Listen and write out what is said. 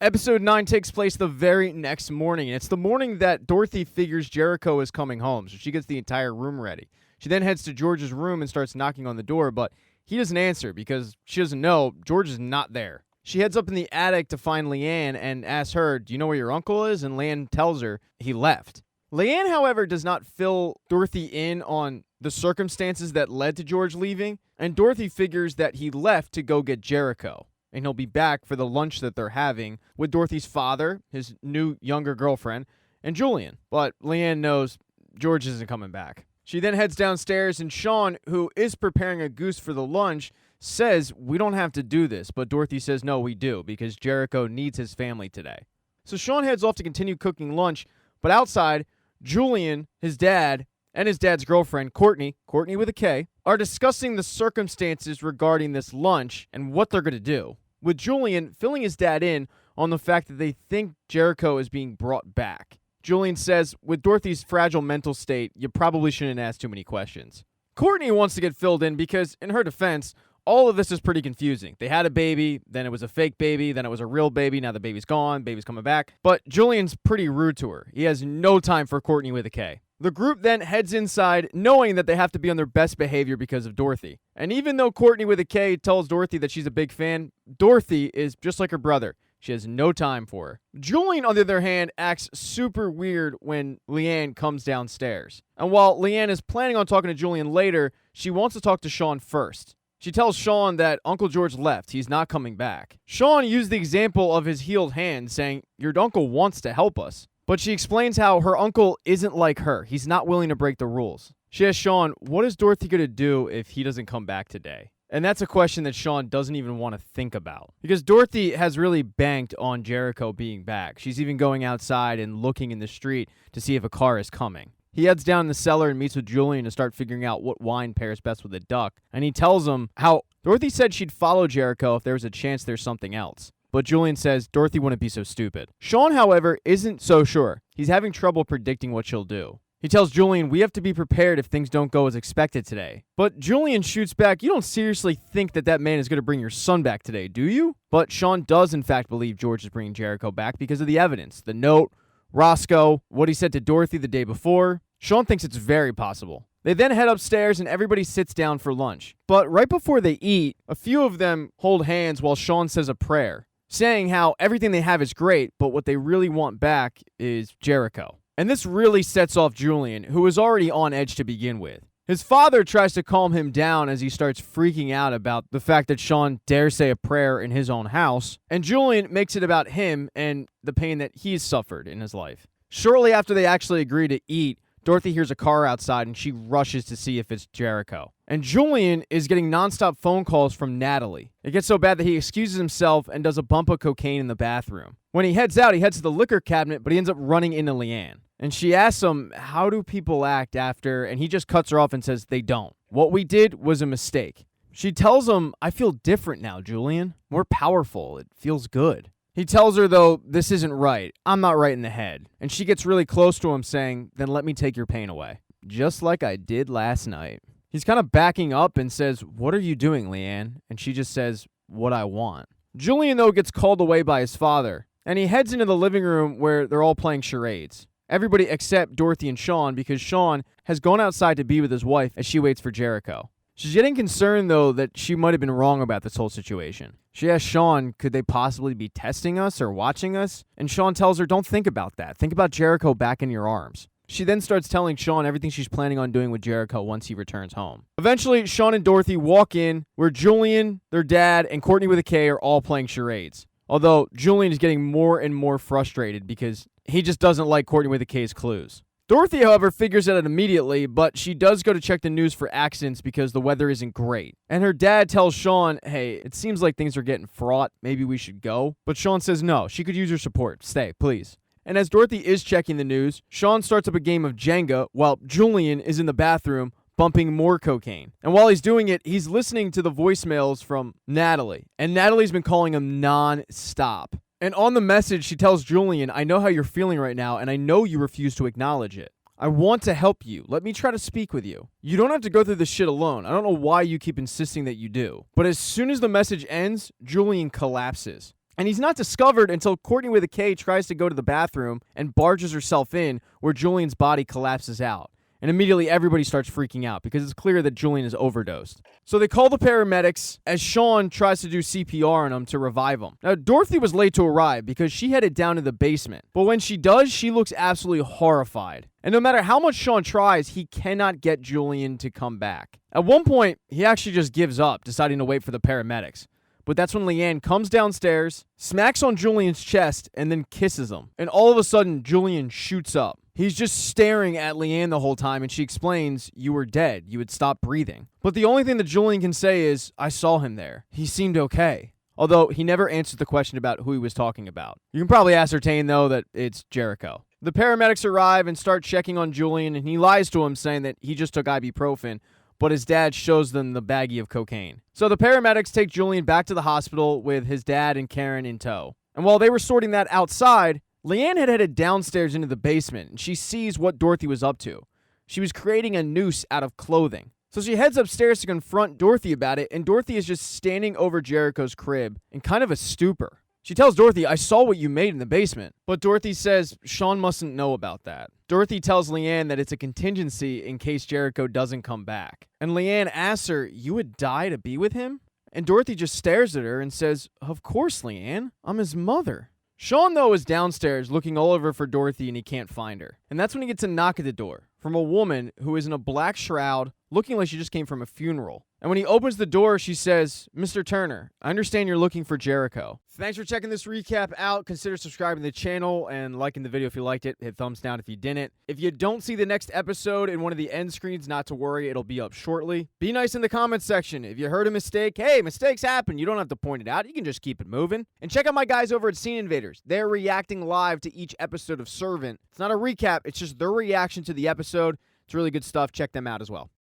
Episode 9 takes place the very next morning. It's the morning that Dorothy figures Jericho is coming home, so she gets the entire room ready. She then heads to George's room and starts knocking on the door, but he doesn't answer because she doesn't know George is not there. She heads up in the attic to find Leanne and asks her, "Do you know where your uncle is?" And Leanne tells her he left. Leanne, however, does not fill Dorothy in on the circumstances that led to George leaving, and Dorothy figures that he left to go get Jericho, and he'll be back for the lunch that they're having with Dorothy's father, his new younger girlfriend, and Julian. But Leanne knows George isn't coming back. She then heads downstairs, and Sean, who is preparing a goose for the lunch, says, "We don't have to do this," but Dorothy says, "No, we do, because Jericho needs his family today." So Sean heads off to continue cooking lunch, but outside, Julian, his dad, and his dad's girlfriend, Courtney with a K, are discussing the circumstances regarding this lunch and what they're going to do, with Julian filling his dad in on the fact that they think Jericho is being brought back. Julian says, with Dorothy's fragile mental state, you probably shouldn't ask too many questions. Courtney wants to get filled in because, in her defense, all of this is pretty confusing. They had a baby, then it was a fake baby, then it was a real baby, now the baby's gone, baby's coming back. But Julian's pretty rude to her. He has no time for Courtney with a K. The group then heads inside, knowing that they have to be on their best behavior because of Dorothy. And even though Courtney with a K tells Dorothy that she's a big fan, Dorothy is just like her brother. She has no time for her. Julian, on the other hand, acts super weird when Leanne comes downstairs. And while Leanne is planning on talking to Julian later, she wants to talk to Sean first. She tells Sean that Uncle George left. He's not coming back. Sean used the example of his healed hand, saying, "Your uncle wants to help us." But she explains how her uncle isn't like her. He's not willing to break the rules. She asks Sean, what is Dorothy going to do if he doesn't come back today? And that's a question that Sean doesn't even want to think about. Because Dorothy has really banked on Jericho being back. She's even going outside and looking in the street to see if a car is coming. He heads down in the cellar and meets with Julian to start figuring out what wine pairs best with a duck. And he tells him how Dorothy said she'd follow Jericho if there was a chance there's something else. But Julian says Dorothy wouldn't be so stupid. Sean, however, isn't so sure. He's having trouble predicting what she'll do. He tells Julian, we have to be prepared if things don't go as expected today. But Julian shoots back, you don't seriously think that man is going to bring your son back today, do you? But Sean does in fact believe George is bringing Jericho back because of the evidence. The note, Roscoe, what he said to Dorothy the day before. Sean thinks it's very possible. They then head upstairs and everybody sits down for lunch. But right before they eat, a few of them hold hands while Sean says a prayer, saying how everything they have is great, but what they really want back is Jericho. And this really sets off Julian, who was already on edge to begin with. His father tries to calm him down as he starts freaking out about the fact that Sean dares say a prayer in his own house, and Julian makes it about him and the pain that he's suffered in his life. Shortly after they actually agree to eat, Dorothy hears a car outside and she rushes to see if it's Jericho. And Julian is getting nonstop phone calls from Natalie. It gets so bad that he excuses himself and does a bump of cocaine in the bathroom. When he heads out, he heads to the liquor cabinet, but he ends up running into Leanne. And she asks him, how do people act after? And he just cuts her off and says, they don't. What we did was a mistake. She tells him, I feel different now, Julian. More powerful. It feels good. He tells her, though, this isn't right. I'm not right in the head. And she gets really close to him, saying, then let me take your pain away. Just like I did last night. He's kind of backing up and says, what are you doing, Leanne? And she just says, what I want. Julian, though, gets called away by his father. And he heads into the living room where they're all playing charades. Everybody except Dorothy and Sean, because Sean has gone outside to be with his wife as she waits for Jericho. She's getting concerned, though, that she might have been wrong about this whole situation. She asks Sean, could they possibly be testing us or watching us? And Sean tells her, don't think about that. Think about Jericho back in your arms. She then starts telling Sean everything she's planning on doing with Jericho once he returns home. Eventually, Sean and Dorothy walk in where Julian, their dad, and Courtney with a K are all playing charades. Although Julian is getting more and more frustrated because he just doesn't like Courtney with a K's clues. Dorothy, however, figures it out immediately, but she does go to check the news for accidents because the weather isn't great. And her dad tells Sean, hey, it seems like things are getting fraught. Maybe we should go. But Sean says no, she could use your support. Stay, please. And as Dorothy is checking the news, Sean starts up a game of Jenga while Julian is in the bathroom bumping more cocaine. And while he's doing it, he's listening to the voicemails from Natalie. And Natalie's been calling him non-stop. And on the message, she tells Julian, I know how you're feeling right now, and I know you refuse to acknowledge it. I want to help you. Let me try to speak with you. You don't have to go through this shit alone. I don't know why you keep insisting that you do. But as soon as the message ends, Julian collapses. And he's not discovered until Courtney with a K tries to go to the bathroom and barges herself in, where Julian's body collapses out. And immediately everybody starts freaking out because it's clear that Julian is overdosed. So they call the paramedics as Sean tries to do CPR on him to revive him. Now, Dorothy was late to arrive because she headed down to the basement. But when she does, she looks absolutely horrified. And no matter how much Sean tries, he cannot get Julian to come back. At one point, he actually just gives up, deciding to wait for the paramedics. But that's when Leanne comes downstairs, smacks on Julian's chest, and then kisses him. And all of a sudden, Julian shoots up. He's just staring at Leanne the whole time, and she explains, "You were dead. You had stopped breathing." But the only thing that Julian can say is, "I saw him there. He seemed okay." Although he never answered the question about who he was talking about. You can probably ascertain, though, that it's Jericho. The paramedics arrive and start checking on Julian, and he lies to him, saying that he just took ibuprofen, but his dad shows them the baggie of cocaine. So the paramedics take Julian back to the hospital with his dad and Karen in tow. And while they were sorting that outside, Leanne had headed downstairs into the basement, and she sees what Dorothy was up to. She was creating a noose out of clothing. So she heads upstairs to confront Dorothy about it, and Dorothy is just standing over Jericho's crib in kind of a stupor. She tells Dorothy, "I saw what you made in the basement." But Dorothy says Sean mustn't know about that. Dorothy tells Leanne that it's a contingency in case Jericho doesn't come back. And Leanne asks her, "You would die to be with him?" And Dorothy just stares at her and says, "Of course, Leanne. I'm his mother." Sean, though, is downstairs looking all over for Dorothy, and he can't find her. And that's when he gets a knock at the door from a woman who is in a black shroud, looking like she just came from a funeral. And when he opens the door, she says, "Mr. Turner, I understand you're looking for Jericho." Thanks for checking this recap out. Consider subscribing to the channel and liking the video if you liked it. Hit thumbs down if you didn't. If you don't see the next episode in one of the end screens, not to worry, it'll be up shortly. Be nice in the comments section. If you heard a mistake, hey, mistakes happen. You don't have to point it out. You can just keep it moving. And check out my guys over at Scene Invaders. They're reacting live to each episode of Servant. It's not a recap. It's just their reaction to the episode. It's really good stuff. Check them out as well.